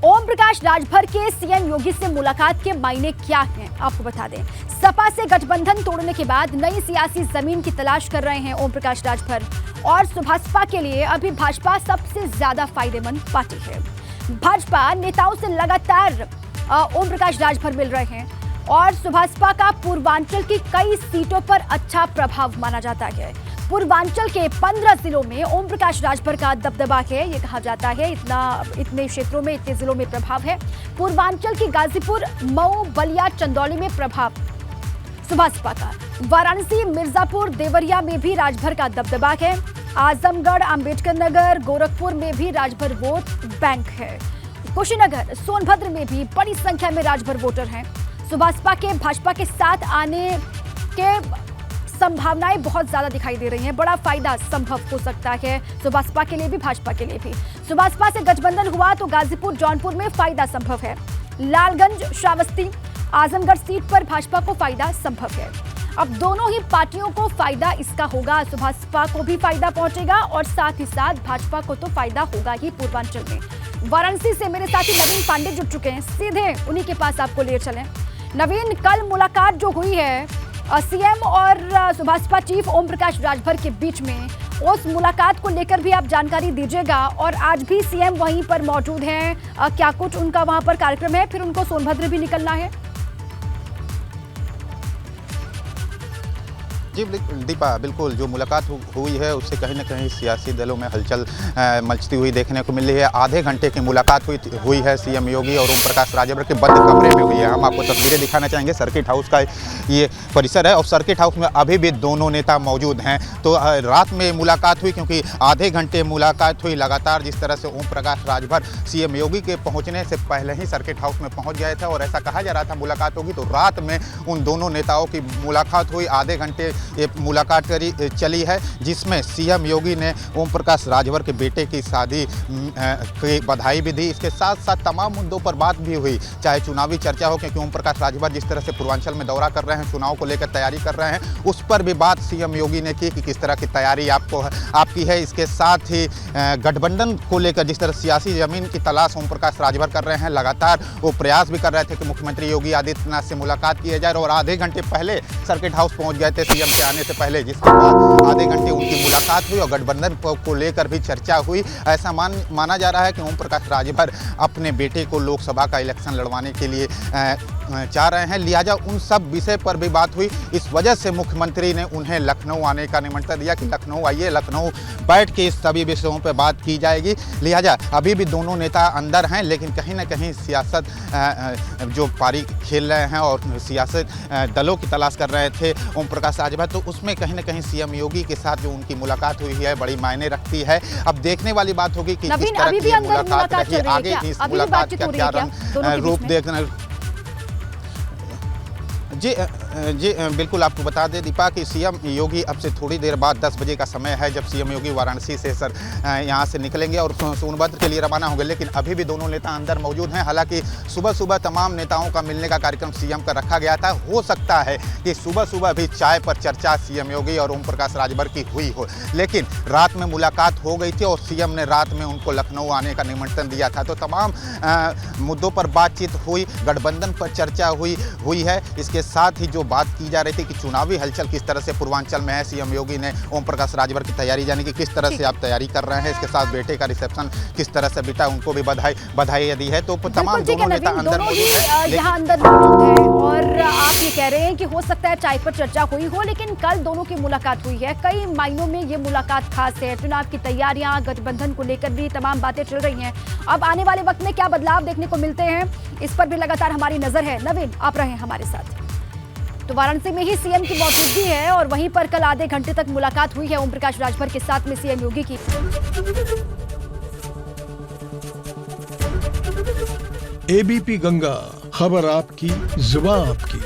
ओम प्रकाश राजभर के सीएम योगी से मुलाकात के मायने क्या हैं, आपको बता दें। सपा से गठबंधन तोड़ने के बाद नई सियासी जमीन की तलाश कर रहे हैं ओम प्रकाश राजभर और सुभाषपा के लिए अभी भाजपा सबसे ज्यादा फायदेमंद पार्टी है। भाजपा नेताओं से लगातार ओम प्रकाश राजभर मिल रहे हैं और सुभाषपा का पूर्वांचल की कई सीटों पर अच्छा प्रभाव माना जाता है। पूर्वांचल के 15 जिलों में ओम प्रकाश राजभर का दबदबा है, ये कहा जाता है। इतने क्षेत्रों में, इतने जिलों में प्रभाव है। पूर्वांचल की गाजीपुर, मऊ, बलिया, चंदौली में प्रभाव सुभाषपा का। वाराणसी, मिर्जापुर, देवरिया में भी राजभर का दबदबा है। आजमगढ़, अंबेडकर नगर, गोरखपुर में भी राजभर वोट बैंक है। कुशीनगर, सोनभद्र में भी बड़ी संख्या में राजभर वोटर हैं। सुभाषपा के भाजपा के साथ आने के संभावनाएं बहुत ज्यादा दिखाई दे रही हैं। बड़ा फायदा संभव हो सकता है सुभाषपा के लिए भी, भाजपा के लिए भी। सुभाषपा से गठबंधन हुआ तो गाजीपुर, जौनपुर में फायदा संभव है। लालगंज, श्रावस्ती, आजमगढ़ सीट पर भाजपा को फायदा संभव है। अब दोनों ही पार्टियों को फायदा इसका होगा। सुभाषपा को भी फायदा पहुंचेगा और साथ ही साथ भाजपा को तो फायदा होगा ही पूर्वांचल में। वाराणसी से मेरे साथी नवीन पांडे जुड़ चुके हैं, सीधे उन्हीं के पास आपको ले चलें। नवीन, कल मुलाकात जो हुई है सीएम और सुभाषपा चीफ ओम प्रकाश राजभर के बीच में, उस मुलाकात को लेकर भी आप जानकारी दीजिएगा। और आज भी सीएम वहीं पर मौजूद हैं, क्या कुछ उनका वहां पर कार्यक्रम है, फिर उनको सोनभद्र भी निकलना है? जी दीपा, बिल्कुल जो मुलाकात हुई है उससे कहीं ना कहीं सियासी दलों में हलचल मचती हुई देखने को मिल रही है। आधे घंटे की मुलाकात हुई है सीएम योगी और ओम प्रकाश राजभर के बंद कमरे में हुई है। हम आपको तस्वीरें दिखाना चाहेंगे। सर्किट हाउस का ये परिसर है और सर्किट हाउस में अभी भी दोनों नेता मौजूद हैं। तो रात में मुलाकात हुई, क्योंकि आधे घंटे मुलाकात हुई लगातार। जिस तरह से ओम प्रकाश राजभर सीएम योगी के पहुँचने से पहले ही सर्किट हाउस में पहुँच गए थे और ऐसा कहा जा रहा था मुलाकात होगी, तो रात में उन दोनों नेताओं की मुलाकात हुई। आधे घंटे ये मुलाकात चली है, जिसमें सीएम योगी ने ओम प्रकाश राजभर के बेटे की शादी की बधाई भी दी। इसके साथ साथ तमाम मुद्दों पर बात भी हुई, चाहे चुनावी चर्चा हो, क्योंकि ओम प्रकाश राजभर जिस तरह से पूर्वांचल में दौरा कर रहे हैं, चुनाव को लेकर तैयारी कर रहे हैं, उस पर भी बात सीएम योगी ने की कि किस तरह की तैयारी आपकी है। इसके साथ ही गठबंधन को लेकर जिस तरह सियासी जमीन की तलाश ओम प्रकाश राजभर कर रहे हैं, लगातार वो प्रयास भी कर रहे थे कि मुख्यमंत्री योगी आदित्यनाथ से मुलाकात की जाए और आधे घंटे पहले सर्किट हाउस पहुंच गए थे सीएम के आने से पहले, जिसके बाद आधे घंटे उनकी मुलाकात हुई और गठबंधन को लेकर भी चर्चा हुई। ऐसा माना जा रहा है कि ओम प्रकाश राजभर अपने बेटे को लोकसभा का इलेक्शन लड़वाने के लिए चाह रहे हैं, लिहाजा उन सब विषय पर भी बात हुई। इस वजह से मुख्यमंत्री ने उन्हें लखनऊ आने का निमंत्रण दिया कि लखनऊ आइए, लखनऊ बैठ के इस सभी विषयों पर बात की जाएगी। लिहाजा अभी भी दोनों नेता अंदर हैं, लेकिन कहीं ना कहीं सियासत जो पारी खेल रहे हैं और सियासत दलों की तलाश कर रहे थे ओम प्रकाश राजभर, तो उसमें कहीं ना कहीं सीएम योगी के साथ जो उनकी मुलाकात हुई है बड़ी मायने रखती है। अब देखने वाली बात होगी कि किस तरह की मुलाकात रही, आगे की इस मुलाकात का क्या रूप देखना। जी बिल्कुल, आपको बता दें दीपा कि सीएम योगी अब से थोड़ी देर बाद 10 बजे का समय है जब सीएम योगी वाराणसी से यहाँ से निकलेंगे और सोनभद्र के लिए रवाना होंगे, लेकिन अभी भी दोनों नेता अंदर मौजूद हैं। हालांकि सुबह सुबह तमाम नेताओं का मिलने का कार्यक्रम सीएम का रखा गया था। हो सकता है कि सुबह सुबह भी चाय पर चर्चा सीएम योगी और ओम प्रकाश राजभर की हुई हो, लेकिन रात में मुलाकात हो गई थी और सीएम ने रात में उनको लखनऊ आने का निमंत्रण दिया था। तो तमाम मुद्दों पर बातचीत हुई, गठबंधन पर चर्चा हुई है। इसके साथ ही जो बात की जा रही थी कि चुनावी हलचल किस तरह से पूर्वांचल में है, सीएम योगी ने ओम प्रकाश राजभर की तैयारी, यानी कि किस तरह से आप तैयारी कर रहे हैं, इसके साथ बेटे का रिसेप्शन किस तरह से बीता, उनको भी बधाई दी है। तो तमाम दोनों नेता अंदर मौजूद हैं, यहाँ अंदर मौजूद है और आप ये कह रहे हैं कि हो सकता है चाय पर चर्चा हुई हो, लेकिन कल दोनों की मुलाकात हुई है। कई मायनों में ये मुलाकात खास है। चुनाव की तैयारियां, गठबंधन को लेकर भी तमाम बातें चल रही हैं। अब आने वाले वक्त में क्या बदलाव देखने को मिलते हैं, इस पर भी लगातार हमारी नजर है। नवीन, आप रहे हमारे साथ। तो वाराणसी में ही सीएम की मौजूदगी है और वहीं पर कल आधे घंटे तक मुलाकात हुई है ओम प्रकाश राजभर के साथ में सीएम योगी की। एबीपी गंगा, खबर आपकी, जुबान आपकी।